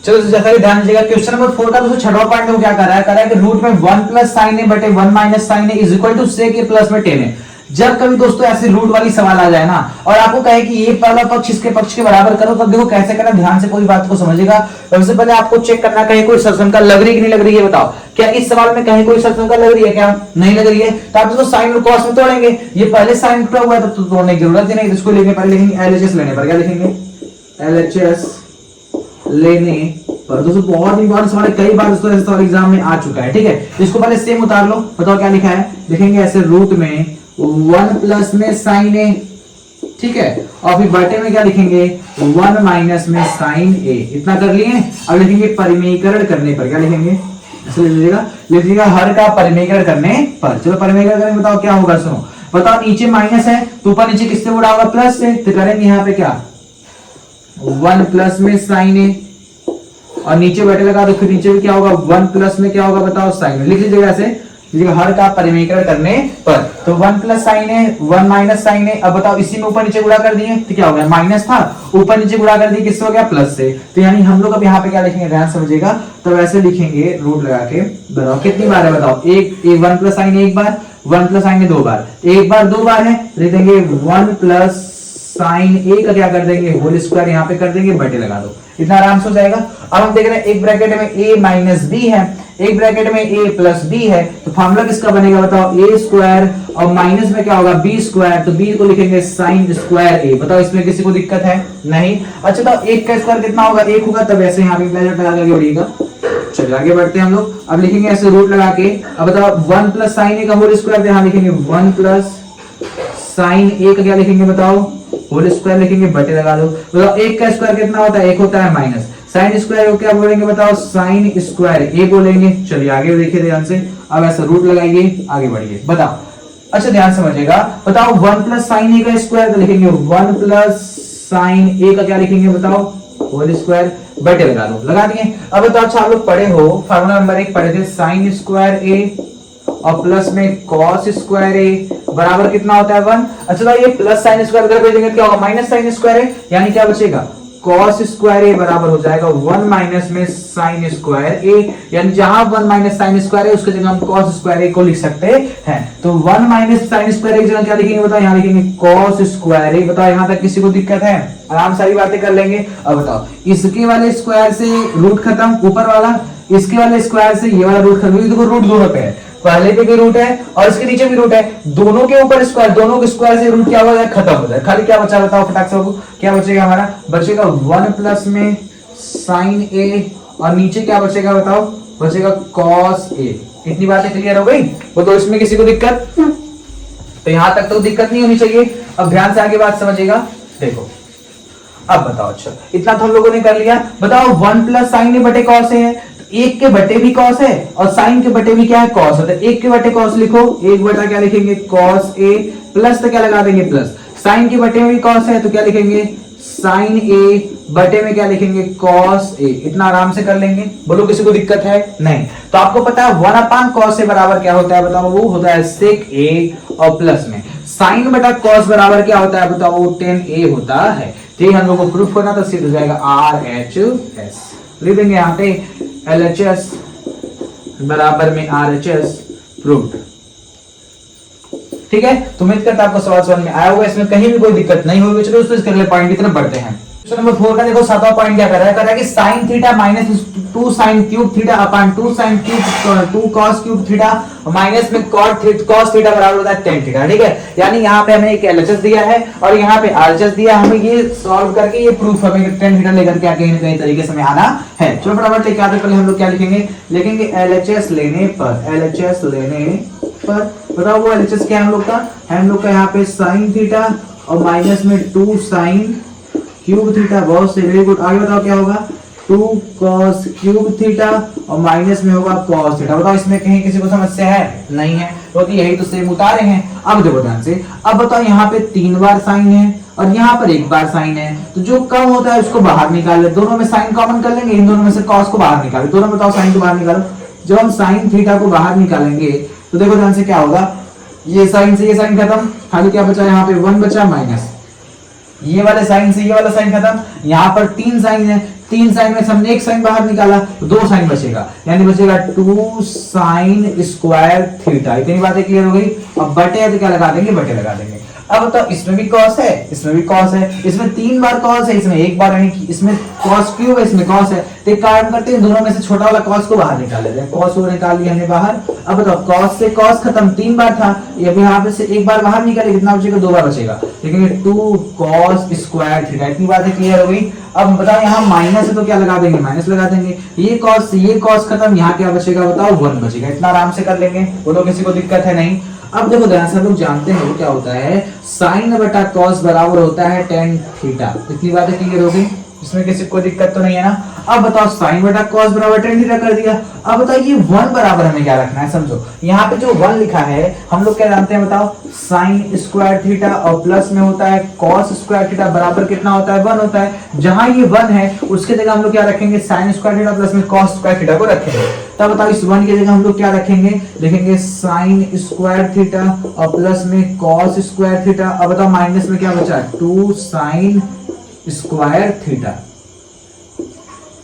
चलो जैसा ध्यान दीजिएगा क्वेश्चन नंबर 4 का दोस्तों छठवां पॉइंट में क्या कर रहा है कि रूट में 1 प्लस साइन ए बटे 1 minus sine A is equal to sec A plus में टेन है। जब कभी दोस्तों ऐसे रूट वाली सवाल आ जाए ना और आपको कहे कि ये पहला पक्ष इसके पक्ष के बराबर करो, तब देखो कैसे करना, ध्यान से पूरी बात को समझिएगा। सबसे पहले आपको चेक करना कहीं कोई सरसंख्या लग रही है कि नहीं लग रही है, बताओ क्या इस सवाल में कहीं कोई सरसंख्या लग रही है, क्या नहीं लग रही है? तो आप इसको साइन और कॉस में तोड़ेंगे, ये पहले साइन टूटा हुआ है तो तोड़ने की जरूरत ही नहीं। इसको लेने पहले लिखेंगे एलएचएस लेने पर, क्या लिखेंगे एलएचएस लेने पर। दोस्तों बहुत इंपॉर्टेंट सवाल है, कई बार दोस्तों ऐसा सवाल एग्जाम में आ चुका है, ठीक है। इसको पहले सेम उतार लो, बताओ क्या लिखा है, लिखेंगे ऐसे रूट में 1 प्लस में साइन ए, ठीक है, और फिर बटे में क्या लिखेंगे 1 माइनस में साइन ए। इतना कर लिए। अब लिखेंगे परिमेयीकरण करने पर, क्या लिखेंगे ऐसे लिखिएगा हर का परिमेयीकरण करने पर। चलो परिमेयीकरण करेंगे, बताओ क्या होगा, सुनो बताओ। नीचे माइनस है तो ऊपर नीचे किससे उड़ा होगा प्लस से, तो करेंगे यहाँ पे क्या 1 प्लस में साइन ए और नीचे बटे लगा दो, फिर नीचे भी क्या होगा 1 प्लस में क्या होगा बताओ साइन ए। लिख लीजिएगा ऐसे हर का परिमेयीकरण करने पर। तो 1 प्लस साइन है 1 माइनस साइन है। अब बताओ इसी में ऊपर नीचे गुणा कर दिए तो क्या हो गया, माइनस था ऊपर नीचे गुणा कर दिए किससे हो गया प्लस से। तो यानी हम लोग अब यहाँ पे क्या लिखेंगे, ध्यान समझिएगा, तो वैसे लिखेंगे रूट लगा के। बताओ कितनी बार है, बताओ एक 1 प्लस साइन एक बार, 1 प्लस साइन 2 बार, एक बार 2 बार है, लिख देंगे 1 प्लस साइन ए का क्या कर देंगे होल स्क्वायर, यहाँ पे कर देंगे बटे लगा दो, इतना आराम से हो जाएगा। अब हम देख रहे हैं एक ब्रैकेट में a माइनस बी है, एक ब्रैकेट में a प्लस बी है, तो फॉर्मूला किसका बनेगा बताओ a स्क्वायर और माइनस में क्या होगा b स्क्वायर, तो b को लिखेंगे साइन स्क्वायर a। बताओ इसमें किसी को दिक्कत है नहीं। अच्छा तो 1 का स्क्वायर कितना होगा 1 होगा, तब ऐसे यहाँ पे ब्रैकेट लगा के बढ़िएगा। चलिए आगे बढ़ते हैं हम लोग। अब लिखेंगे ऐसे रूट लगा के। अब बताओ 1 प्लस साइन ए का होल स्क्वायर, यहाँ लिखेंगे 1 प्लस साइन ए का क्या लिखेंगे बताओ होल स्क्वायर, लिखेंगे बटे लगा दो। बताओ 1 का स्क्वायर कितना होता है 1 होता है माइनस साइन स्क्वायर को क्या बोलेंगे बताओ साइन स्क्वायर ए बोलेंगे। चलिए आगे देखिए ध्यान से। अब ऐसा रूट लगाइए आगे बढ़िए, बताओ। अच्छा ध्यान समझिएगा, बताओ 1 प्लस साइन ए का स्क्वायर तो लिखेंगे 1 प्लस साइन ए का क्या लिखेंगे बताओ होल स्क्वायर बटे लगा दो, लगा दिए। अब बताओ अच्छा आप लोग पढ़े हो फार्मूला नंबर 1 पढ़े थे साइन स्क्वायर ए और प्लस में कॉस स्क्वायर ए बराबर कितना होता है 1। अच्छा तो ये प्लस साइन स्क्वायर इधर भेजेंगे क्या होगा माइनस साइन स्क्वायर है, यानी क्या बचेगा cos स्क्वायर ए बराबर हो जाएगा 1 माइनस में साइन स्क्वायर ए, यानी जहां 1 माइनस साइन स्क्वायर है उसके जगह हम cos स्क्वायर ए को लिख सकते हैं। तो 1 माइनस साइन स्क्वायर ए की जगह क्या लिखेंगे बताओ, यहाँ लिखेंगे cos स्क्वायर ए। बताओ यहाँ तक किसी को दिक्कत है, आराम सारी बातें कर लेंगे। अब बताओ इसके वाले स्क्वायर से रूट खत्म, ऊपर वाला इसके वाले स्क्वायर से ये वाला रूट खत्म, देखो रूट दोनों पे है, पहले पे भी रूट है और इसके नीचे भी रूट है, दोनों के ऊपर स्क्वायर, दोनों के स्क्वायर से रूट क्या हो जाए खत्म हो जाए। खाली क्या बचा बताओ फटाक से, क्या बचेगा हमारा, बचेगा 1 प्लस में साइन ए और नीचे क्या बचेगा बताओ, बचेगा कॉस ए। इतनी बातें क्लियर हो गई। तो इसमें किसी को दिक्कत, तो यहां तक तो दिक्कत नहीं होनी चाहिए। अब ध्यान से आगे बात समझिएगा, देखो अब बताओ। अच्छा इतना तो हम लोगों ने कर लिया। बताओ 1 प्लस साइन ए बटे कॉस ए है, एक के बटे भी कॉस है और साइन के बटे भी क्या है कॉस है। एक के बटे कॉस लिखो, एक बटा क्या लिखेंगे कॉस ए, प्लस तो क्या लगा देंगे प्लस, साइन के बटे में भी कॉस है तो क्या लिखेंगे साइन ए, बटे में क्या लिखेंगे कॉस ए। इतना आराम से कर लेंगे, बोलो किसी को दिक्कत है नहीं। तो आपको पता है 1 अपान कॉस ए बराबर क्या होता है बताओ, वो होता है सेक ए और प्लस में साइन बटा कॉस बराबर क्या होता है बताओ, वो टेन ए होता है। ठीक हम लोग को प्रूफ करना तो सिद्ध हो जाएगा आर एच एस, लिख देंगे यहाँ पे LHS बराबर में RHS प्रूव्ड। ठीक है तो उम्मीद करता आपको सवाल समझ में आया होगा, इसमें कहीं भी कोई दिक्कत नहीं होगी। चलो दोस्तों इसके अगले पॉइंट की तरफ बढ़ते हैं। क्वेश्चन नंबर 4 का देखो 7वां पॉइंट क्या कर रहा है कि sin theta minus 2 sin cube theta upon 2 sin cube 2 cos cube theta minus में cos थीटा बराबर होता है tan थीटा। ठीक है यानी यहाँ पे हमें एक LHS दिया है और यहाँ पे RHS दिया, हमें ये सॉल्व करके ये प्रूफ हमें tan थीटा लेकर के कहीं ना कहीं तरीके से हमें आना है। चलो फटाफट लेके आते, पहले हम लोग क्या लिखेंगे, लिखेंगे LHS लेने पर, LHS लेने पर बताओ वो LHS क्या है हम लोग का, है हम लोग का यहाँ पे sin थीटा और माइनस में 2 sin क्यूब थीटा। बहुत से वेरी गुड। आगे बताओ क्या होगा 2 cos क्यूब थीटा और माइनस में होगा cos थीटा। बताओ इसमें कहीं किसी को समस्या है नहीं है, तो यही तो सेम उतारे हैं। अब देखो ध्यान से, अब बताओ यहाँ पे 3 बार साइन है और यहाँ पर 1 बार साइन है, तो जो कम होता है उसको बाहर निकाल ले, दोनों में साइन कॉमन कर लेंगे, इन दोनों में से cos को बाहर निकाले, दोनों बताओ साइन को बाहर निकालो। जब हम साइन थीटा को बाहर निकालेंगे तो देखो ध्यान से क्या होगा, ये साइन से ये साइन खत्म, खाली क्या बचा यहाँ पे 1 बचा माइनस, ये वाले साइन से ये वाला साइन खत्म, यहाँ पर 3 साइन है, 3 साइन में से हमने एक साइन बाहर निकाला तो 2 साइन बचेगा, यानी बचेगा 2 साइन स्क्वायर थीटा। इतनी बातें क्लियर हो गई। अब बटे है तो क्या लगा देंगे, बटे लगा देंगे। अब बताओ इसमें भी कॉस है, इसमें भी कॉस है, इसमें 3 बार कॉस है, इसमें एक बार, यानी कि इसमें कॉस क्यूब है, इसमें कॉस है। तो एक काम करते हैं, दोनों में से छोटा वाला कॉस को बाहर निकाल लेते हैं। कॉस को निकाल लिया हमने बाहर। अब बताओ कॉस से कॉस खत्म, 3 बार था, अब यहाँ पे से एक बार बाहर निकाले, कितना बचेगा, 2 बार बचेगा। लेकिन 2 कॉस स्क्वायर थीटा। इतनी बातें क्लियर हो गई। अब बताओ यहाँ माइनस है तो क्या लगा देंगे, माइनस लगा देंगे। ये कॉस खत्म, यहाँ क्या बचेगा बताओ, 1 बचेगा। इतना आराम से कर लेंगे, बोलो किसी को दिक्कत है नहीं। अब देखो ध्यान से, लोग जानते हैं वो क्या होता है, साइन बटा कॉस बराबर होता है टेन थीटा। इतनी बातें क्लियर हो गई, इसमें किसी को दिक्कत तो नहीं है ना। अब बताओ साइन बटा कॉस बराबर टेन थीटा कर दिया। अब बताओ ये 1 बराबर हमें क्या रखना है, समझो यहाँ पे जो 1 लिखा है हम लोग क्या जानते हैं बताओ, साइन स्क्वायर थीटा और प्लस में होता है कॉस स्क्वायर थीटा बराबर कितना होता है, 1 होता है। जहां ये 1 है उसके जगह हम लोग क्या रखेंगे, साइन स्क्वायर थीटा प्लस में कॉस स्क्वायर थीटा को रखेंगे। तब बताओ इस 1 की जगह हम लोग क्या रखेंगे, लिखेंगे साइन स्क्वायर थीटा और प्लस में कॉस स्क्वायर थीटा। अब बताओ माइनस में क्या बचा, 2 साइन स्क्वायर थीटा।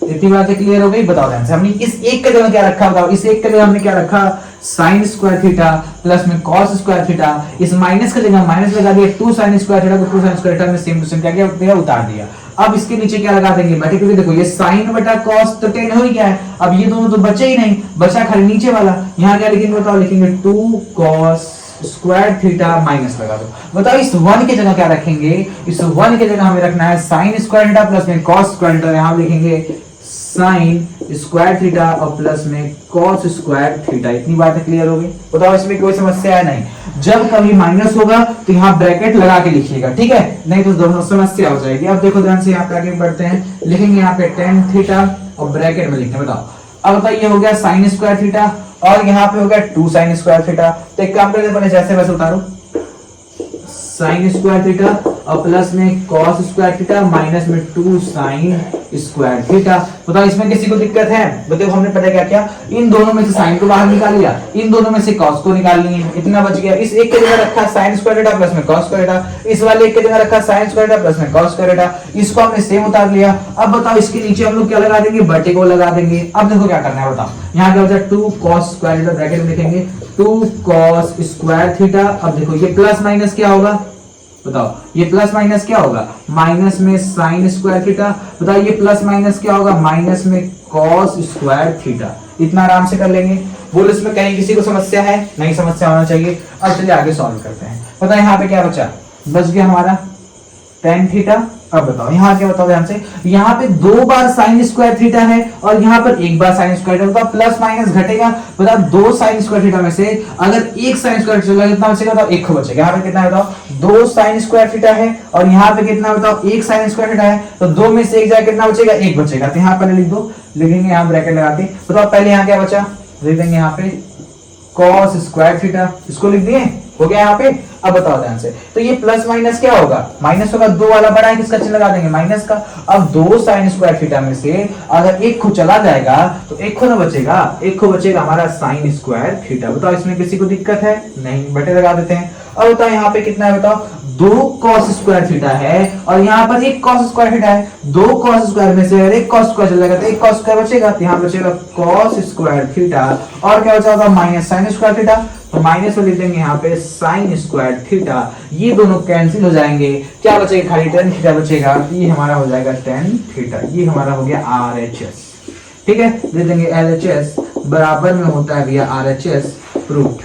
इतनी बातें क्लियर हो गई। बताओ ध्यान से, हमने इस एक के जगह क्या रखा, बताओ इस एक के जगह हमने क्या रखा, साइन स्क्वायर थीटा प्लस में कॉस स्क्वायर थीटा। इस माइनस के जगह माइनस लगा दिया, 2 साइन स्क्वायर थीटा को 2 साइन स्क्वायर थीटा में सेम टू सेम क्या किया, उतार दिया। अब इसके नीचे क्या लगा देंगे, बटे, क्योंकि देखो ये साइन बटा कॉस तो 10 हो ही गया है। अब ये दोनों तो बचे ही नहीं, बचा खाली नीचे वाला। यहाँ क्या लिखेंगे बताओ, लिखेंगे 2 कॉस स्क्वायर थीटा माइनस लगा दो। बताओ इस 1 की जगह क्या रखेंगे, इस 1 की जगह हमें रखना है साइन स्क्वायर थीटा प्लस में कॉस स्क्वायर थीटा। यहाँ लिखेंगे साइन स्क्वायर थीटा और प्लस में कॉस स्क्वायर थीटा। इतनी बातें क्लियर हो गई। बताओ इसमें कोई समस्या है नहीं। जब कभी माइनस होगा तो यहाँ ब्रैकेट लगा के लिखिएगा, ठीक है, नहीं तो दोनों समस्या हो जाएगी। अब देखो ध्यान से, यहाँ पे आगे बढ़ते हैं, लिखेंगे यहाँ पे टेन थीटा और ब्रैकेट में लिखते हैं। बताओ अब बताइए, ये हो गया साइन स्क्वायर थीटा और यहाँ पे हो गया 2 साइन स्क्वायर थीटा। तो एक काम करते हैं, जैसे वैसे उतारो, साइन स्क्वायर थीटा और प्लस में कॉस स्क्वायर थीटा माइनस में 2 साइन स्क्वायर थीटा। बताओ इसमें किसी को दिक्कत है, बताओ हमने पता क्या किया, इन दोनों में से साइन को बाहर निकाल लिया, इन दोनों में से कॉस को निकाल लिए, इतना बच गया। इस एक के जगह रखा साइन स्क्वायर थीटा प्लस में कॉस स्क्वायर थीटा, इस वाले एक के जगह रखा साइन स्क्वायर थीटा प्लस में कॉस स्क्वायर थीटा, इसको हमने सेम उतार लिया। अब बताओ इसके नीचे हम लोग क्या लगा देंगे, बटे को लगा देंगे। अब देखो क्या करना है, बताओ यहाँ क्या बचा, 2 कॉस स्क्वायर थीटा, ब्रैकेट में लिखेंगे 2 कॉस स्क्वायर थीटा। अब देखो ये प्लस माइनस क्या होगा, बताओ ये प्लस माइनस क्या होगा, माइनस में साइन स्क्वायर थीटा। बताओ ये प्लस माइनस क्या होगा, माइनस में कॉस स्क्वायर थीटा। इतना आराम से कर लेंगे। बोल इसमें कहीं किसी को समस्या है, नहीं समस्या होना चाहिए। अब चलिए आगे सॉल्व करते हैं। पता है यहाँ पे क्या बचा, बच गया हमारा टेन थीटा। अब बताओ यहाँ क्या, बताओ ध्यान से, यहाँ पे 2 बार साइन स्क्वायर थीटा है और यहाँ पर 1 बार sine square theta. Plus minus घटेगा, बताओ 2 साइन स्क्वायर थीटा में से अगर 1 साइन स्क्वायर थीटा कितना बचेगा, बताओ 1 बचेगा। यहाँ पे कितना है बताओ, 2 साइन स्क्वायर थीटा है और यहाँ पे कितना बताओ 1 साइन स्क्वायर थीटा है, तो 2 में से 1 जाए कितना बचेगा, 1 बचेगा। तो यहाँ पर लिख दो, लिखेंगे यहाँ ब्रैकेट लगा के। बताओ पहले यहाँ क्या बचा, लिख देंगे यहाँ पे कॉस स्क्वायर थीटा, इसको लिख दिए, हो गया यहाँ पे। अब बताओ ध्यान से, तो ये प्लस माइनस क्या होगा, माइनस होगा, 2 वाला बड़ा है, किसका चिन्ह लगा देंगे, माइनस का। अब 2 साइन स्क्वायर थीटा में से अगर 1 को चला जाएगा तो 1 को ना बचेगा, 1 को बचेगा हमारा साइन स्क्वायर थीटा। बताओ इसमें किसी को दिक्कत है नहीं, बटे लगा देते हैं। अब बताओ यहाँ पे कितना है, बताओ 2 कॉस स्क्वायर थीटा है और यहाँ पर 1 कॉस स्क्वायर थीटा है। 2 कॉस स्क्वायर में से अगर 1 कॉस स्क्वायर चला जाएगा तो 1 कॉस स्क्वायर बचेगा, तो यहाँ बचेगा कॉस स्क्वायर थीटा और क्या बचा होगा, माइनस साइन स्क्वायर थीटा। तो माइनस में लिख देंगे यहाँ पे साइन स्क्वायर थीटा। ये दोनों कैंसिल हो जाएंगे, क्या बचेगा, खाली टेन थीटा बचेगा। ये हमारा हो जाएगा टेन थीटा। ये हमारा हो गया RHS, ठीक है। दे देंगे LHS बराबर में होता है भैया RHS रूट,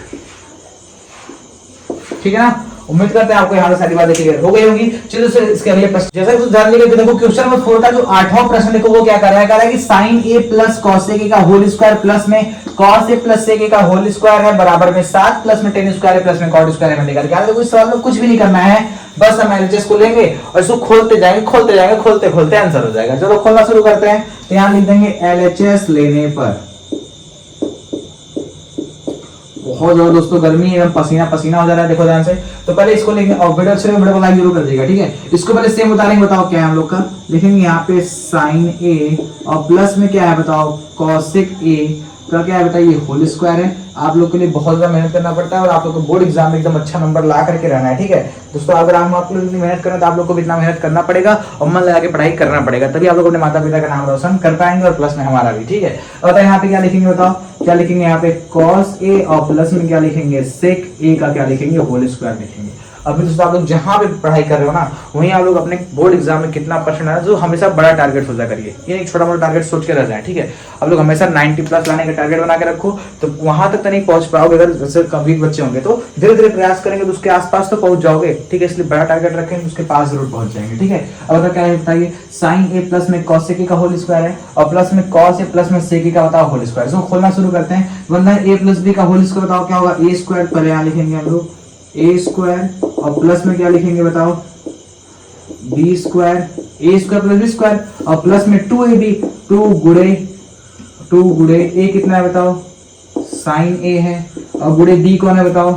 ठीक है ना। उम्मीद करते हैं आपको यहाँ सारी बातें क्लियर हो गई होंगी। चलो सर इसके अगले प्रश्न, जैसा कुछ ध्यान देंगे, देखो क्वेश्चन नंबर 4 का जो 8वां प्रश्न देखो वो क्या कर रहा है कि sin a plus cos a का होल स्क्वायर प्लस में cos a प्लस a का होल स्क्वायर है बराबर में 7 प्लस में tan स्क्वायर प्लस में cot स्क्वायर में निकाल के। देखो इस सवाल में कुछ भी नहीं करना है, बस हम LHS को लेंगे और इसको खोलते जाएंगे, खोलते खोलते आंसर हो जाएगा। चलो खोलना शुरू करते हैं। तो यहाँ लिख देंगे LHS लेने पर, बहुत ज्यादा दोस्तों गर्मी है, पसीना पसीना हो जा रहा है, देखो ध्यान से। तो पहले इसको लेंगे और वीडियो अच्छे वीडियो को लाइक जरूर कर दीजिएगा, ठीक है। इसको पहले सेम उतारेंगे, बताओ क्या है हम लोग का, लिखेंगे यहाँ पे साइन ए और प्लस में क्या है बताओ, कॉसेक ए का क्या है बताइए, होल स्क्वायर है। आप लोग के लिए बहुत ज्यादा मेहनत करना पड़ता है और आप लोग को बोर्ड एग्जाम में एकदम अच्छा नंबर ला करके रहना है, ठीक है दोस्तों। अगर आप लोग इतनी मेहनत करें तो आप लोग को भी इतना मेहनत करना पड़ेगा और मन लगा के पढ़ाई करना पड़ेगा, तभी आप लोग अपने माता पिता का नाम रोशन कर पाएंगे और प्लस में हमारा भी, ठीक है। और यहाँ पे क्या लिखेंगे बताओ, क्या लिखेंगे यहाँ पे कॉस ए और प्लस में क्या लिखेंगे, सेक ए का क्या लिखेंगे, होल स्क्वायर लिखेंगे। अभी दोस्तों आप लोग जहां भी पढ़ाई कर रहे हो ना, वहीं आप लोग अपने बोर्ड एग्जाम में कितना परसेंट आना, जो हमेशा बड़ा टारगेट सोचा करिए, ये एक छोटा मोटा टारगेट सोच के रह जाए, ठीक है। आप लोग हमेशा 90 प्लस लाने का टारगेट बना के रखो, तो वहां तक तो नहीं पहुंच पाओगे। अगर जैसे कमवीक बच्चे होंगे तो धीरे धीरे प्रयास करेंगे तो उसके आसपास तो पहुंच जाओगे, ठीक है। इसलिए बड़ा टारगेट रखेंगे उसके पास जरूर पहुंच जाएंगे, ठीक है। अब अगर क्या है बताइए, साइन ए प्लस में कॉस सेक का होल स्क्वायर है और प्लस में कॉस ए प्लस में सेक का बताओ होल स्क्वायर। इसको खोलना शुरू करते हैं। वरना ए प्लस बी का होल स्क्वायर बताओ क्या होगा, ए स्क्वायर पर यहाँ लिखेंगे हम लोग ए स्क्वायर और प्लस में क्या लिखेंगे बताओ, B square, A square plus B square और प्लस में 2ab, 2 गुड़े ए कितना है बताओ, साइन ए है और गुड़े बी कौन है बताओ,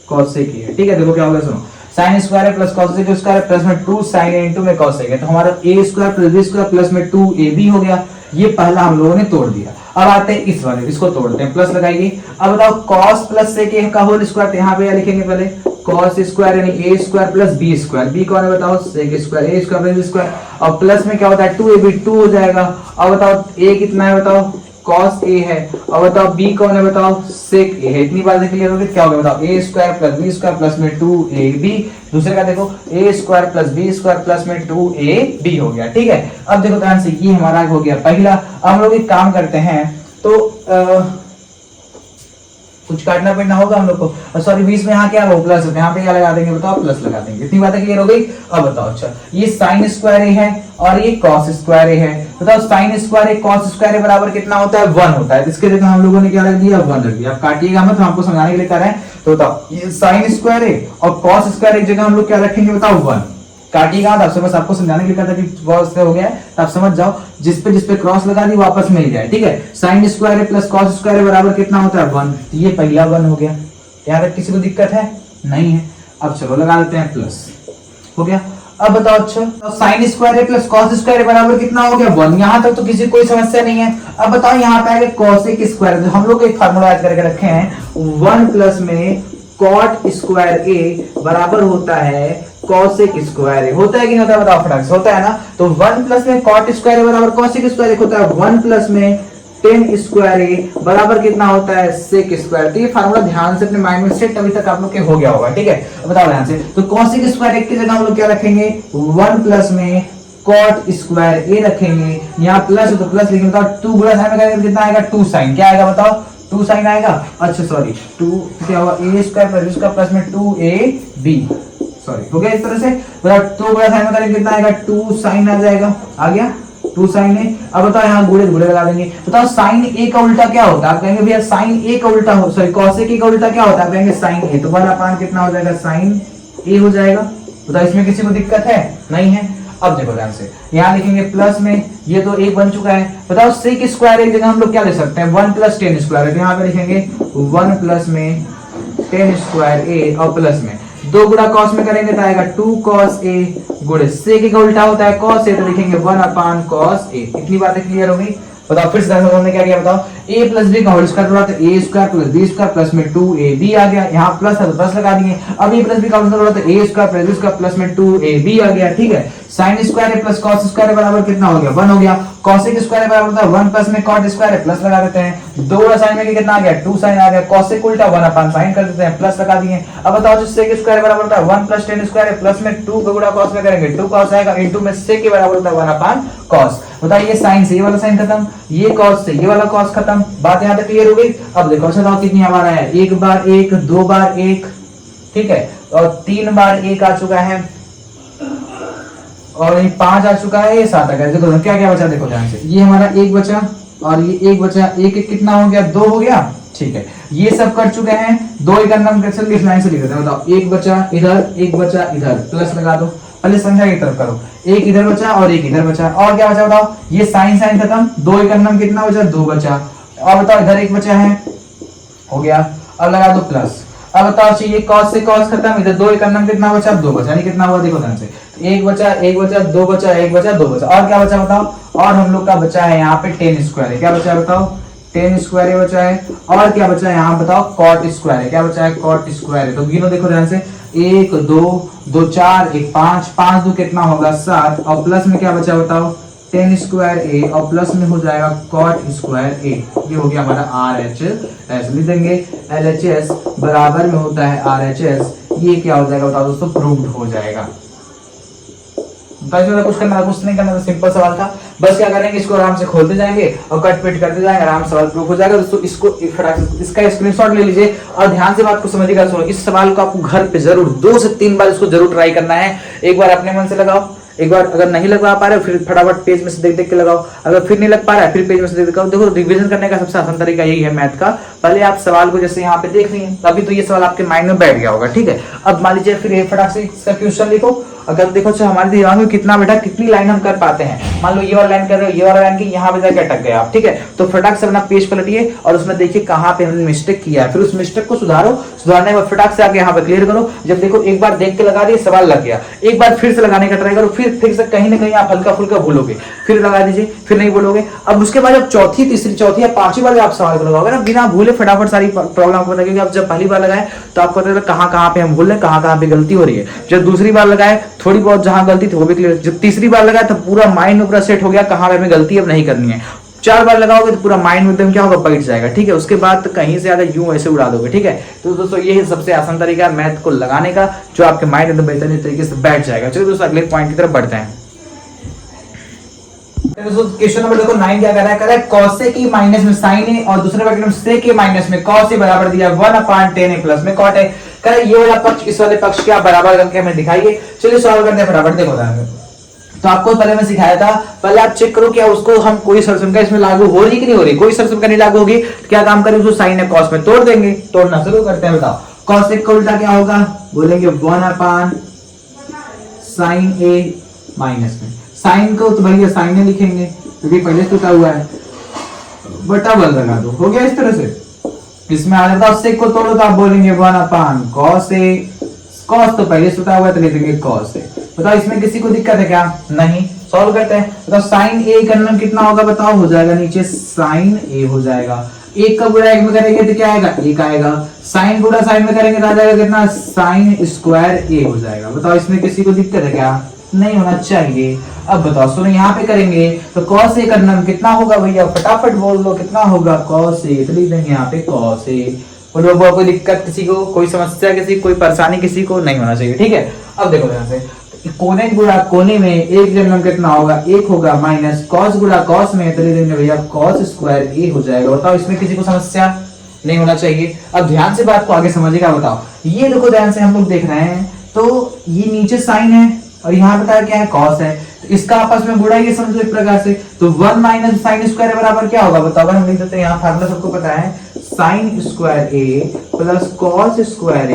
कॉस सेक है, ठीक है। देखो क्या होगा सुनो, साइन स्क्वायर है plus cos sec square plus में 2 साइन ए इनटू में कॉस सेक है, तो हमारा A square plus B square plus में 2ab हो गया। ये पहला हम लोगों ने तोड़ दिया। अब आते हैं इस वाले, इसको तोड़ते हैं, प्लस लगाइए। अब बताओ cos प्लस सेक का होल स्क्वायर, तो यहाँ पे लिखेंगे पहले cos स्क्वायर यानी A square plus B square, B कौन है बताओ, sec square, A square plus B square और प्लस में क्या होता है 2ab, 2 हो जाएगा। अब बताओ ए कितना है बताओ, cos ए है और बताओ b कौन है बताओ, sec ए है। इतनी बात क्लियर हो गई, क्या हो गया बताओ, a square plus b square plus में 2ab। दूसरे का देखो a square plus b square plus में 2ab हो गया, ठीक है। अब देखो ध्यान से, ये हमारा हो गया पहला। अब हम लोग एक काम करते हैं, तो कुछ काटना पड़ना होगा हम लोग को, सॉरी बीच में यहाँ क्या हो प्लस, यहाँ पे क्या लगा देंगे बताओ, प्लस लगा देंगे। इतनी बातें क्लियर हो गई। अब बताओ अच्छा, ये साइन स्क्वायर ए है और ये कॉस स्क्वायर ए है। बताओ साइन स्क्वायर ए कॉस स्क्वायर ए बराबर कितना होता है, 1 होता है। इसके जगह हम लोगों ने क्या रख दिया, 1 रख दिया। आप काटिएगा मत, हम आपको समझाने के लिए कर रहे हैं। तो बताओ ये साइन स्क्वायर ए और कॉस स्क्वायर एक जगह हम लोग क्या रखेंगे बताओ, 1। काटिएगा आपसे, बस आपको समझाने के लिए कहता कि बहुत से हो गया है, तो आप समझ जाओ। जिस पे क्रॉस लगा दी वापस मिल जाए, ठीक है। Sine square plus cos square बराबर कितना होता है, 1। तो ये पहला 1 हो गया। यहाँ तक किसी को दिक्कत है, नहीं है। अब चलो लगा देते हैं प्लस, हो गया। अब बताओ अच्छा, तो sign square plus cos square बराबर कितना हो गया, 1। यहाँ तक तो किसी कोई समस्या नहीं है। अब बताओ यहाँ पे आगे कॉसेक स्क्वायर, हम लोग एक फार्मूला याद करके रखे हैं, 1 प्लस में कॉट स्क्वायर ए बराबर होता है कॉसेक स्क्वायर ए। होता है कि नहीं होता है बताओ फटाक से, होता है ना। तो 1 प्लस में कॉट स्क्वायर ए बराबर कॉसेक स्क्वायर ए होता है। 1 प्लस में टेन स्क्वायर ए बराबर कितना होता है, सेक स्क्वायर। तो ये फार्मूला ध्यान से अपने माइंड में सेट अभी तक आप लोग के हो गया होगा, ठीक है। बताओ ध्यान से, तो कॉसेक स्क्वायर ए की जगह हम लोग क्या रखेंगे, 1 प्लस में कॉट स्क्वायर ए रखेंगे। यहाँ प्लस है तो प्लस लिखेंगे। बताओ 2 गुणा साइन में कितना आएगा, 2 साइन। क्या आएगा बताओ, 2 साइन आएगा। अच्छा सॉरी, 2 क्या हुआ, ए स्क्वायर प्लस इसका प्लस में 2ab, सॉरी हो गया इस तरह से। बताओ 2 गुणा साइन में करेंगे कितना आएगा, 2 साइन आ जाएगा, आ गया 2 साइन है। अब बताओ यहाँ गुणे गुणे लगा देंगे। बताओ साइन ए का उल्टा क्या होता है, आप कहेंगे भैया साइन ए का उल्टा हो, सॉरी कॉसेक ए का उल्टा क्या होता है, आप कहेंगे साइन ए। तो 1/, कितना हो जाएगा, साइन ए हो जाएगा। बताओ इसमें किसी को दिक्कत है, नहीं है। अब देखो ध्यान से, यहाँ लिखेंगे प्लस में, ये तो एक बन चुका है। बताओ सेक स्क्वायर एक जगह हम लोग क्या ले सकते हैं, 1 प्लस टेन स्क्वायर। तो यहाँ पे लिखेंगे 1 प्लस में टेन स्क्वायर ए और प्लस में 2 गुणा कॉस में करेंगे तो आएगा 2 कॉस ए गुणे सेक का उल्टा होता है कॉस ए, तो लिखेंगे 1/, कॉस ए। इतनी बातें क्लियर हो गई। बताओ फिर से हमने क्या किया, बताओ a प्लस बी का होल स्क्वायर बोला तो a square plus B square plus में 2ab आ गया। यहाँ प्लस है तो प्लस लगा दिए। अब a प्लस बी का होल स्क्वायर बोला तो a square plus B square plus में 2ab आ गया, ठीक है। Sine square plus cos square बराबर कितना हो गया, 1 हो गया। कॉसेक स्क्वायर बराबर होता है 1 प्लस में कॉट स्क्वायर प्लस लगा देते हैं। 2 गुणा साइन में कितना आ गया, 2 साइन आ गया। कॉसेक उल्टा 1/, साइन कर देते हैं, प्लस लगा दिए। अब बताओ जो सेक स्क्वायर बराबर होता है 1 प्लस टेन स्क्वायर प्लस में 2 का गुणा कॉस में करेंगे 2 कॉस आएगा इनटू में सेक के बराबर होता है 1/, कॉस। बताइए साइन से ये वाला साइन खत्म, ये कॉस से ये वाला कॉस खत्म। बात यहाँ तक क्लियर हो गई। अब देखो अच्छा बताओ कितनी हमारा है, 1 बार 1, 2 बार 1, ठीक है, और 3 बार 1 आ चुका है और ये 5 आ चुका है, ये 7 आ गया। देखो क्या क्या बचा, देखो ध्यान से, ये हमारा 1 बचा और ये 1 बचा। 1 कितना हो गया, 2 हो गया, ठीक है। ये सब कर चुके हैं। 2 एक अंदर कैसे इस लाइन से लिख देते हैं। बताओ 1 बचा इधर, 1 बचा इधर, प्लस लगा दो। पहले संख्या की तरफ करो, 1 इधर बचा और 1 इधर बचा। और क्या बचा बताओ, ये साइन साइन खत्म। 2 एक अंदर कितना बचा, 2 बचा। और बताओ इधर 1 बचा है, हो गया। अब लगा दो प्लस। अब बताओ ये कॉस से कॉस खत्म, इधर 2 एक अंदर कितना बचा, 2 बचा। यानी कितना हुआ देखो ध्यान से, एक बचा, एक बचा, दो बचा, एक बचा, दो बचा, और क्या बचा बताओ? और हम लोग का बचा है यहाँ पे टेन स्क्वायर है। क्या बचा है बताओ? टेन स्क्वायर बचा है। और क्या बचा है यहाँ बताओ? कॉट स्क्वायर है। क्या बचा है? कॉट स्क्वायर है। तो गिनो देखो ध्यान से, एक दो, दो चार, एक पांच, पांच दो कितना होगा? 7, और प्लस में क्या बचा बताओ? टेन स्क्वायर ए, और प्लस में हो जाएगा कॉट स्क्वायर ए। ये हो गया हमारा आर एच एस। लिख देंगे एल एच एस बराबर में होता है आर एच एस। ये क्या हो जाएगा बताओ दोस्तों? प्रूव्ड हो जाएगा। कुछ करना, कुछ नहीं करना, सिंपल सवाल था। बस क्या करेंगे, इसको आराम से खोलते जाएंगे और कट पिट करते जाएंगे, आराम से सवाल प्रूफ हो जाएगा दोस्तों। इसको इसका स्क्रीनशॉट ले लीजिए और ध्यान से बात को समझिएगा। सुनो, इस सवाल को आपको घर पे जरूर 2 से 3 बार इसको जरूर ट्राई करना है। एक बार अपने मन से लगाओ, एक बार अगर नहीं लगा पा रहे हो फिर फटाफट पेज में से देख देख के लगाओ, अगर फिर नहीं लग पा रहा है फिर पेज में से देख देखो। रिवीजन करने का सबसे आसान तरीका यही है मैथ का। पहले आप सवाल को जैसे यहाँ पे देख रही हैं, अभी तो ये सवाल आपके माइंड में बैठ गया होगा, ठीक है। अब मान लीजिए फिर फटाक से इसका क्वेश्चन लिखो। अगर देखो अच्छा हमारे दिमाग में कितना बेटा कितनी लाइन हम कर पाते हैं। मान लो ये वाला लाइन कर रहे हो, ये वाला लाइन की, यहाँ पे जाके अटक गए आप, ठीक है। तो फटाक से अपना पेज पलटिए और उसमें देखिए कहाँ पे हमने मिस्टेक किया है, फिर उस मिस्टेक को सुधारो। सुधारने के बाद फटाक से आके यहाँ पे क्लियर करो। जब देखो एक बार देख के लगा दिए, सवाल लग गया, एक बार फिर से लगाने का ट्राई करो, फिर से कहीं ना कहीं आप हल्का फुल्का भूलोगे, फिर लगा दीजिए, फिर नहीं बोलोगे। अब उसके बाद जब चौथी, तीसरी, चौथी या पांचवी बार आप सवाल को लगाओगे ना, बिना भूले फटाफट सारी प्रॉब्लम आपको लगेगी। आप जब पहली बार लगाए तो आपको पता चला कहाँ पे हम भूल रहे, कहाँ पे गलती हो रही है। जब दूसरी बार लगाए थोड़ी बहुत जहां गलती थी वो भी क्लियर। जब तीसरी बार लगाए तो पूरा माइंड में पूरा सेट हो गया कहाँ पे हमें गलती अब नहीं करनी है। 4 बार लगाओगे तो पूरा माइंड में एकदम क्या होगा? बैठ जाएगा, ठीक है। उसके बाद तो कहीं से ज्यादा यूं ऐसे उड़ा दोगे, ठीक है। तो दोस्तों ये सबसे आसान तरीका है मैथ को लगाने का, जो आपके माइंड में बेहतरीन तरीके से बैठ जाएगा। चलिए दोस्तों अगले पॉइंट की तरफ बढ़ते हैं। क्वेश्चन नंबर देखो 9 क्या कर रहा है? cos a की माइनस में sin a और दूसरे ब्रैकेट में sec के माइनस में cos a बराबर दिया 1/10 a प्लस में cot a। कह रहा है ये वाला पक्ष इस वाले पक्ष क्या बराबर करके हमें दिखाइए। चलिए सॉल्व करते हैं फटाफट। देखो तो आपको पहले मैं सिखाया था, पहले आप चेक करो क्या उसको हम कोई सरसमका इसमें लागू हो रही कि नहीं हो रही। कोई सरसमका नहीं लागू होगी तो क्या काम करें, उसको साइन है कॉस में तोड़ देंगे। तोड़ना शुरू करते हैं, बताओ cos a का उल्टा क्या होगा? बोलेंगे 1/sin a माइनस में। साइन को तो भैया साइन लिखेंगे क्योंकि पहले से टूटा हुआ है, बटा बल लगा दो, हो गया इस तरह से। इसमें आ जाता है सेक को तोड़ो तो आप बोलेंगे 1/cos a। cos तो पहले से टूटा हुआ है तो लिखेंगे cos a। बताओ इसमें किसी को दिक्कत है क्या? नहीं। सॉल्व करते हैं। बताओ sin a करना कितना होगा बताओ? हो जाएगा नीचे sin a हो जाएगा। एक का गुणा एक में करेंगे तो क्या आएगा? एक आएगा। साइन गुणा साइन में करेंगे तो आ जाएगा कितना? sin स्क्वायर a हो जाएगा। बताओ इसमें किसी को दिक्कत है क्या? नहीं होना चाहिए। अब बताओ सुनो, यहाँ पे करेंगे तो cos a करना कितना होगा भैया? फटाफट बोल दो कितना होगा? cos a तो लिख देंगे यहाँ पे cos a। बोलो कोई दिक्कत किसी को, कोई समस्या किसी, कोई परेशानी किसी को नहीं होना चाहिए, ठीक है। अब देखो यहाँ से कोने गुणा कोने में एक जन्म कितना होगा? एक होगा माइनस cos गुणा cos में तो लिख देंगे भैया cos स्क्वायर a हो जाएगा। बताओ इसमें किसी को समस्या नहीं होना चाहिए। अब ध्यान से बात को आगे समझिएगा। बताओ ये देखो ध्यान से हम लोग देख रहे हैं तो ये नीचे साइन है और यहाँ बताया क्या है? cos है। तो इसका आपस में गुणा ये समझो एक प्रकार से, तो 1 माइनस साइन स्क्वायर बराबर क्या होगा बताओ? हम लिख देते हैं, यहाँ फार्मूला सबको पता है, sine square a plus cos square a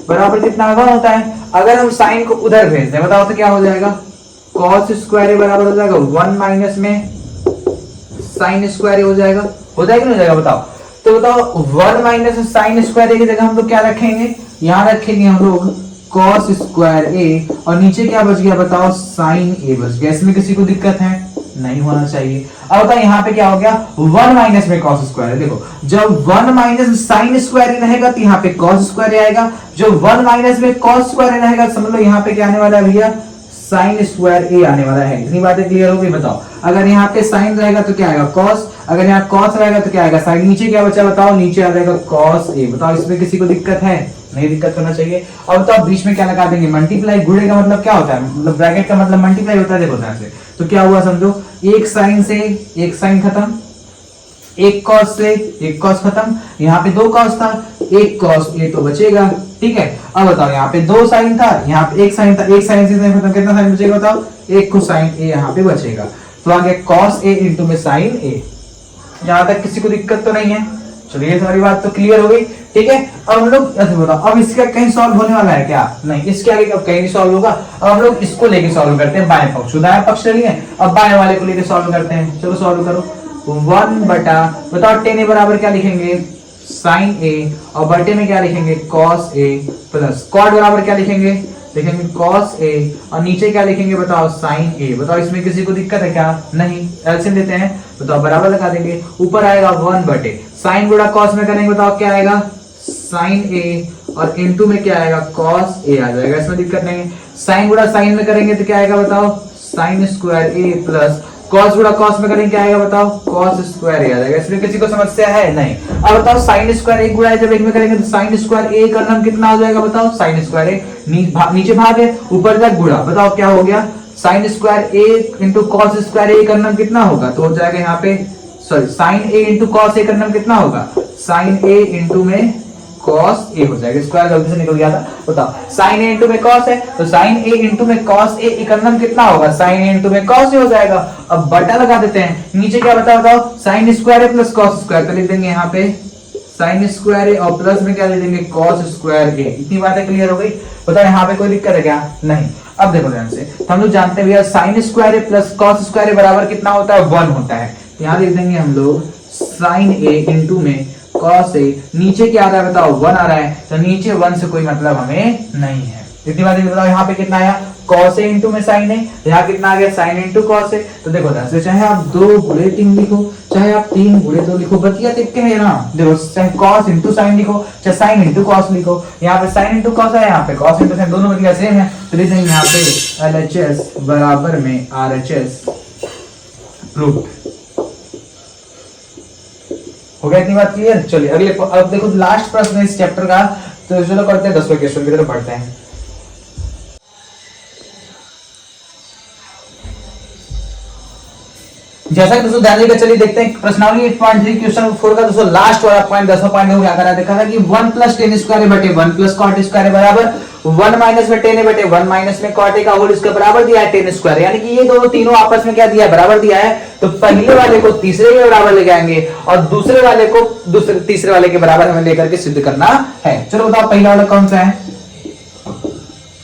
बराबर कितना होता है? अगर हम साइन को उधर भेज दें बताओ तो क्या हो जाएगा? cos स्क्वायर a बराबर हो जाएगा 1 माइनस में साइन स्क्वायर a हो जाएगा। हो जाएगा नहीं हो जाएगा बताओ? तो बताओ 1 माइनस साइन स्क्वायर a की जगह हम लोग क्या रखेंगे? यहाँ रखेंगे हम लोग cos स्क्वायर a और नीचे क्या बच गया बताओ? sin a बच गया। इसमें किसी को दिक्कत है? नहीं होना चाहिए। अब बताओ यहाँ पे क्या हो गया? 1 माइनस में cos स्क्वायर। देखो जब 1 माइनस sin स्क्वायर रहेगा तो यहाँ पे cos स्क्वायर आएगा। जो 1 माइनस में cos स्क्वायर रहेगा समझ लो यहाँ पे क्या आने वाला है भैया? sin स्क्वायर a आने वाला है। इतनी बातें क्लियर हो गई? बताओ अगर यहाँ पे sin रहेगा तो क्या आएगा? cos। अगर यहाँ cos रहेगा तो क्या आएगा? sin। नीचे क्या बचा बताओ? नीचे आ जाएगा cos a। बताओ इसमें किसी को दिक्कत है? नहीं दिक्कत होना चाहिए। और बताओ बीच में क्या लगा देंगे? मल्टीप्लाई। गुणे का मतलब क्या होता है? मतलब ब्रैकेट का मतलब मल्टीप्लाई होता है। देखो ध्यान से तो क्या हुआ समझो, एक साइन से एक साइन खत्म, एक cos से एक cos खत्म, यहाँ पे 2 cos था, एक cos a तो बचेगा, ठीक है। अब बताओ यहाँ पे 2 साइन था, यहाँ पे एक साइन था, एक साइन से खत्म, कितना साइन बचेगा बताओ? एक को साइन a यहाँ पे बचेगा। तो आगे cos a इंटू में साइन a। यहाँ तक किसी को दिक्कत तो नहीं है? चलिए सारी बात तो क्लियर हो गई, ठीक है। अब हम लोग बताओ अब इसका कहीं सॉल्व होने वाला है क्या? नहीं, इसके आगे कब कहीं सॉल्व होगा। अब हम लोग इसको लेके सॉल्व करते हैं, बाएं पक्ष। दाएं पक्ष ले लिए, अब बाएं वाले को लेके सॉल्व करते हैं। चलो सॉल्व करो। 1 बटा बताओ tan a बराबर क्या लिखेंगे? sin a और बटे में क्या लिखेंगे? cos a प्लस cot बराबर क्या लिखेंगे? लिखेंगे cos a और नीचे क्या लिखेंगे बताओ sin a। बताओ इसमें किसी को दिक्कत है क्या? नहीं। एलसीएम लेते हैं, बताओ बराबर लगा देंगे, ऊपर आएगा 1 बटे साइन गुणा cos में करेंगे, बताओ क्या आएगा sin a और इनटू में क्या आएगा cos a आ जाएगा, इसमें दिक्कत नहीं है। साइन गुणा साइन में करेंगे तो क्या आएगा बताओ sin square a plus cos गुणा cos में करेंगे क्या आएगा बताओ cos स्क्वायर a आ जाएगा, इसमें किसी को समस्या है? नहीं। अब बताओ sin स्क्वायर a गुणा जब एक में करेंगे तो sin स्क्वायर a का नाम कितना हो जाएगा बताओ sin स्क्वायर a, नीचे भाग है ऊपर तक गुणा, बताओ क्या हो गया sin square a into cos square a का नाम कितना होगा, तो हो जाएगा यहाँ पे sorry sin a into cos a का नाम कितना होगा sin a इंटू में cos a हो जाएगा, स्क्वायर गलती से निकल गया था। बताओ sin a इंटू में cos है तो sin a इंटू में cos a का नाम कितना होगा sin a इंटू में cos a हो जाएगा। अब बटा लगा देते हैं, नीचे क्या बताओ sin square a plus cos square, तो लिख देंगे यहाँ पे sin स्क्वायर a और प्लस में क्या लिख देंगे cos स्क्वायर a। इतनी बातें क्लियर हो गई? बताओ यहाँ पे कोई दिक्कत है क्या? नहीं। अब देखो ध्यान से, हम लोग जानते हैं भैया sin square a plus cos square a बराबर कितना होता है 1 होता है, तो यहाँ लिख देंगे हम लोग sin a इंटू में cos a, नीचे क्या आ रहा है बताओ 1 आ रहा है, तो नीचे 1 से कोई मतलब हमें नहीं है। इतनी बात बताओ यहाँ पे कितना आया cos a इंटू में sin a, यहाँ कितना आ गया sin इंटू cos a। तो देखो ध्यान चाहे आप 2 गुणे 3 लिखो चाहे आप 3 गुणे 2 लिखो, बतिया देख के है ना, देखो चाहे cos इंटू sin लिखो चाहे sin इंटू cos लिखो, यहाँ पे sin इंटू cos है, यहाँ पे cos इंटू sin, दोनों बतिया सेम है, तो लिख देंगे यहाँ पे LHS बराबर में RHS रूट। हो गया इतनी बात क्लियर? चलिए अगले, अब देखो लास्ट प्रश्न है इस चैप्टर का, तो चलो करते हैं 10वें क्वेश्चन की तरफ बढ़ते हैं। जैसा कि दोस्तों ध्यान देकर चलिए देखते हैं प्रश्नावली 8.3 क्वेश्चन 4 का दोस्तों लास्ट वाला पॉइंट 10वां पॉइंट हो क्या करा देखा था कि 1 प्लस टेन स्क्वायर बटे 1 प्लस कॉट स्क्वायर बराबर 1 माइनस में टेन बटे 1 माइनस में कॉट का होल इसका बराबर दिया है टेन स्क्वायर, यानी कि ये दोनों तीनों आपस में क्या दिया है बराबर दिया है, तो पहले वाले को तीसरे के बराबर लेके आएंगे और दूसरे वाले को तीसरे वाले के बराबर हमें लेकर के सिद्ध करना है। चलो बताओ पहला वाला कौन सा है,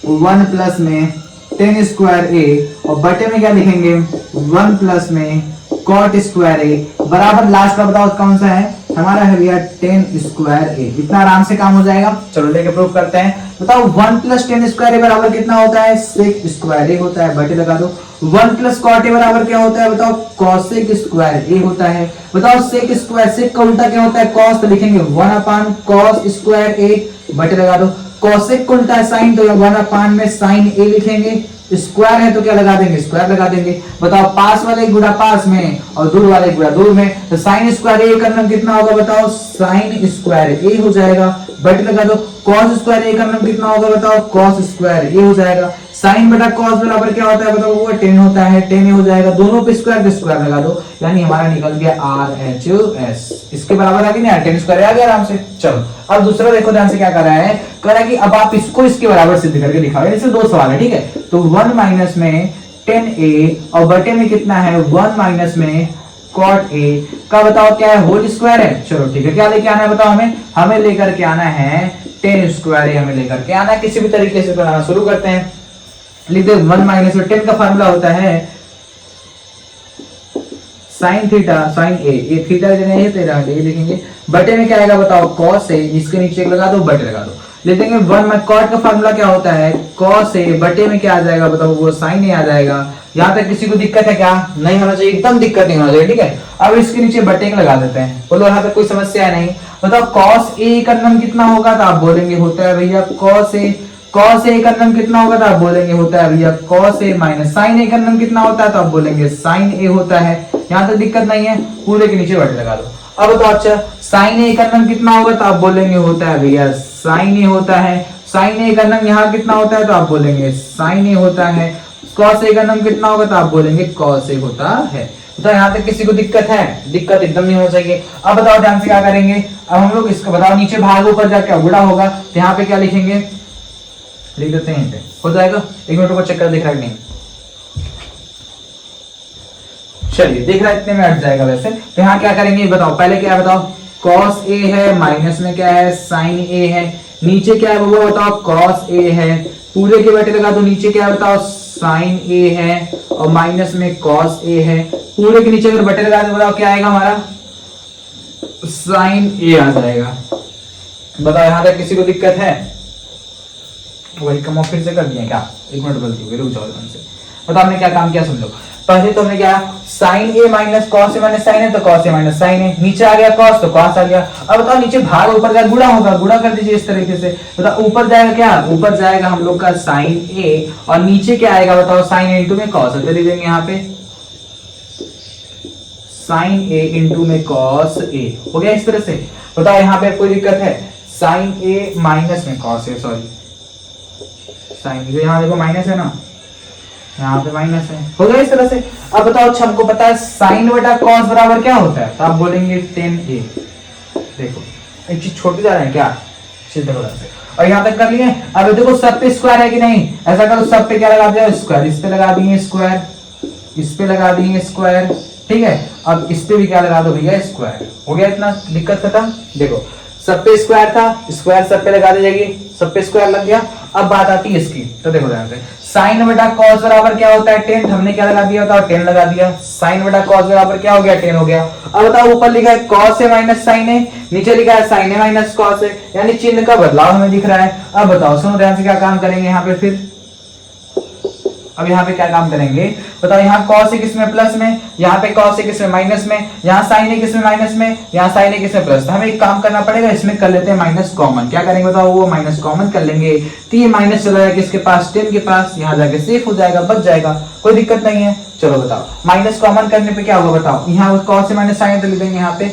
1 प्लस में टेन स्क्वायर a और बटे में क्या लिखेंगे 1 प्लस में कॉट स्क्वायर a बराबर लास्ट का बताओ कौन सा है हमारा है भैया टेन स्क्वायर a। इतना आराम से काम हो जाएगा, चलो लेके प्रूव करते हैं। बताओ 1 प्लस टेन स्क्वायर a बराबर कितना होता है सेक स्क्वायर a होता है, बटे लगा दो। 1 प्लस कॉट a बराबर क्या होता है बताओ कॉसेक स्क्वायर a होता है। बताओ सेक स्क्वायर सेक का उल्टा क्या होता है कॉस, तो लिखेंगे 1 अपान कॉस स्क्वायर a बटे लगा दो। कॉसेक का उल्टा है साइन, तो 1 अपान में साइन a लिखेंगे, स्क्वायर है तो क्या लगा देंगे स्क्वायर लगा देंगे। बताओ पास वाले गुणा पास में और दूर वाले गुणा दूर में, तो साइन स्क्वायर a का नाम कितना होगा बताओ साइन स्क्वायर a हो जाएगा, बटे लगा दो। कॉस स्क्वायर a का नाम कितना होगा बताओ कॉस स्क्वायर a हो जाएगा। साइन बटा कॉस बराबर क्या होता है बताओ वो 10 होता है, 10 हो जाएगा, दोनों पे स्क्वायर लगा दो, यानी हमारा निकल गया RHS। इसके बराबर आ गया ना 10 स्क्वायर आ गया आराम से। चलो अब दूसरा देखो ध्यान से क्या कर रहा है, कह रहा है कि अब आप इसको इसके बराबर सिद्ध करके दिखाओ, इससे 2 सवाल है ठीक है। तो 1 माइनस में 10a और बटे में कितना है 1 माइनस में cot a का बताओ क्या है होल स्क्वायर है। चलो ठीक है, क्या लेके आना है बताओ हमें लेकर के आना है 10 स्क्वायर a हमें लेकर के आना है, किसी भी तरीके से बनाना शुरू करते हैं। लिख दे 1 माइनस में 10 का फार्मूला होता है साइन थीटा साइन ए थीटा ये तेरा ये लिखेंगे, बटे में क्या आएगा बताओ cos a, इसके नीचे लगा दो बटे लगा दो। ले देंगे 1 में cot का फार्मूला क्या होता है cos a, बटे में क्या आ जाएगा बताओ वो sin a आ जाएगा। यहाँ तक किसी को दिक्कत है क्या? नहीं होना चाहिए, एकदम दिक्कत नहीं होना चाहिए ठीक है। अब इसके नीचे बटे लगा देते हैं, बोलो यहाँ तक कोई समस्या है नहीं। बताओ cos a का नाम कितना होगा, तो आप बोलेंगे होता है भैया cos a का नाम कितना होगा, तो आप बोलेंगे होता है भैया cos a minus sin a का नाम कितना होता है, तो आप बोलेंगे sin a होता है। यहाँ तक दिक्कत नहीं है, पूरे के नीचे बटे लगा दो। अब तो अच्छा sin a का नाम कितना होगा, तो आप बोलेंगे होता है भैया sin a होता है। sin a का नाम यहाँ कितना होता है, तो आप बोलेंगे sin a होता है। cos a का नाम कितना होगा, तो आप बोलेंगे cos a होता है। तो यहाँ तक किसी को दिक्कत है? दिक्कत एकदम नहीं हो चाहिए। अब बताओ ध्यान से क्या करेंगे, अब हम लोग इसका बताओ नीचे भाग ऊपर जाके गुणा होगा, तो यहाँ पे क्या लिखेंगे लिख देते हैं, हो जाएगा। 1 मिनट को चेक कर दिख रहा है नहीं, चलिए दिख रहा है इतने में हट जाएगा वैसे। तो यहाँ क्या करेंगे बताओ, पहले क्या है बताओ cos a है, माइनस में क्या है sin a है, नीचे क्या है वो बताओ cos a है, पूरे के बटे लगा दो। नीचे क्या है बताओ sin a है और माइनस में cos a है, पूरे के नीचे अगर बटे लगा दो बताओ क्या आएगा हमारा sin a आ जाएगा। बताओ यहाँ तक किसी को दिक्कत है? वही कम फिर से कर दिया क्या, एक मिनट गलती हो गई, रुक जाओ एकदम से। बताओ हमने क्या काम किया समझो। पहले तो हमने क्या, sign A minus cos A minus sign है तो कॉस ए माइनस साइन है, नीचे आ गया कॉस तो कॉस आ गया। अब बताओ नीचे भाग ऊपर का गुणा होगा, गुणा कर दीजिए इस तरीके से। बताओ ऊपर जाएगा क्या, ऊपर जाएगा हम लोग का साइन ए और नीचे क्या आएगा बताओ, साइन ए इंटू में कॉस। तो लिख देंगे यहाँ पे साइन ए इंटू में कॉस ए, हो गया इस तरह से। बताओ यहाँ पे कोई दिक्कत है, साइन ए माइनस में कॉस ए, सॉरी साइन, यहाँ देखो माइनस है ना, यहाँ पे माइनस है, हो गया इस तरह से। अब बताओ अच्छा हमको पता है साइन बटा कॉस बराबर क्या होता है, तो आप बोलेंगे 10a। देखो एक चीज छोटी जा रहा है क्या, थोड़ा से, और यहाँ तक कर लिए। अब देखो सब पे स्क्वायर है कि नहीं, ऐसा करो सब पे क्या लगा दिया स्क्वायर, इस पे लगा दिए स्क्वायर, इस पे लगा दिए स्क्वायर, ठीक है। अब इस पे भी क्या लगा दो भैया स्क्वायर, हो गया इतना दिक्कत खत्म। देखो सब पे स्क्वायर था, स्क्वायर सब पे लगा दी जाएगी, सब पे स्क्वायर लग गया। अब बात आती है इसकी, तो देखो ध्यान से, साइन बटा कॉस बराबर क्या होता है 10, हमने क्या लगा दिया बताओ 10 लगा दिया, साइन बटा कॉस बराबर क्या हो गया 10 हो गया। अब बताओ ऊपर लिखा है कॉस ए माइनस साइन ए, नीचे लिखा है sign A minus cos A, यानी चिन्ह का बदलाव हमें दिख रहा है। अब बताओ सुनो ध्यान से क्या काम करेंगे यहाँ पे फिर, अब यहाँ पे क्या काम करेंगे बताओ, यहाँ cos है किसमें प्लस में, यहाँ पे cos है किसमें माइनस में, यहाँ sin है किसमें माइनस में, यहाँ sin है किसमें प्लस। तो हमें एक काम करना पड़ेगा, इसमें कर लेते हैं माइनस कॉमन। क्या करेंगे बताओ, वो माइनस कॉमन कर लेंगे तो ये माइनस चला जाएगा किसके पास 10 के पास, यहाँ जाके सेफ हो जाएगा, बच जाएगा, कोई दिक्कत नहीं है। चलो बताओ माइनस कॉमन करने पे क्या होगा बताओ, यहाँ cos ए माइनस sin तो लिख देंगे यहाँ पे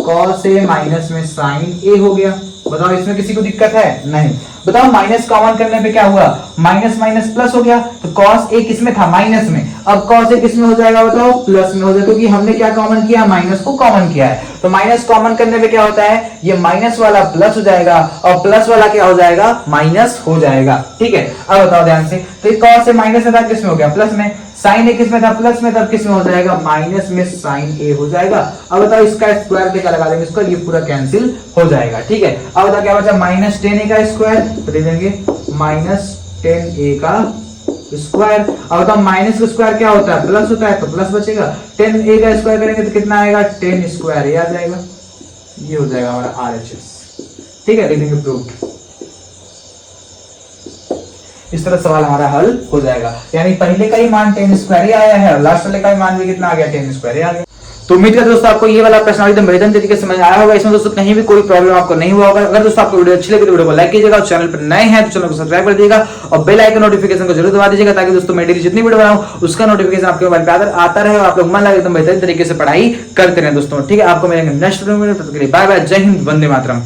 cos ए माइनस में sin ए हो गया। बताओ इसमें किसी को दिक्कत है नहीं। बताओ माइनस कॉमन करने पे क्या हुआ, माइनस माइनस प्लस हो गया, तो cos ए किसमें था माइनस में, अब cos ए किसमें हो जाएगा बताओ प्लस में हो जाएगा, क्योंकि हमने क्या कॉमन किया माइनस को कॉमन किया है। तो माइनस कॉमन करने पे क्या होता है, ये माइनस वाला प्लस हो जाएगा और प्लस वाला क्या हो जाएगा माइनस हो जाएगा, ठीक है। अब बताओ ध्यान से, तो cos ए माइनस में था किसमें हो गया प्लस में, साइन ए किसमें था प्लस में, तब किसमें हो जाएगा माइनस में साइन ए हो जाएगा। अब बताओ इसका स्क्वायर पे क्या लगा देंगे इसको, ये पूरा कैंसिल हो जाएगा, ठीक है। अब बताओ क्या बचा माइनस 10a का स्क्वायर, तो दे देंगे माइनस 10a का स्क्वायर। अब बताओ माइनस का स्क्वायर क्या होता है प्लस होता है, तो प्लस बचेगा, 10a का स्क्वायर करेंगे तो कितना आएगा 10 स्क्वायर ए आ जाएगा, ये हो जाएगा हमारा RHS, ठीक है। लिख देंगे प्रूव्ड। इस तरह सवाल हमारा हल हो जाएगा, यानी पहले का ही मान 10 स्क्वायर ही आया है और लास्ट वाले का ही मान भी कितना आ गया 10 स्क्वायर ही आ गया। तो उम्मीद करते दोस्तों आपको ये वाला प्रश्न एकदम बेहतरीन तरीके से समझ आया होगा, इसमें दोस्तों कहीं भी कोई प्रॉब्लम आपको नहीं हुआ होगा। अगर दोस्तों आपको वीडियो अच्छी लगी तो वीडियो को लाइक कीजिएगा और चैनल पर नए हैं तो चैनल को सब्सक्राइब कर दीजिएगा और बेल आइकन नोटिफिकेशन को जरूर दबा दीजिएगा, ताकि दोस्तों मैं डेली जितनी वीडियो बनाऊं उसका नोटिफिकेशन आपके मोबाइल पे आता रहे और आप लोग मन लगे एकदम बेहतरीन तरीके से पढ़ाई करते रहे दोस्तों, ठीक है। आपको मिलेंगे नेक्स्ट वीडियो में, तब तक के लिए बाय बाय, जय हिंद, वंदे मातरम।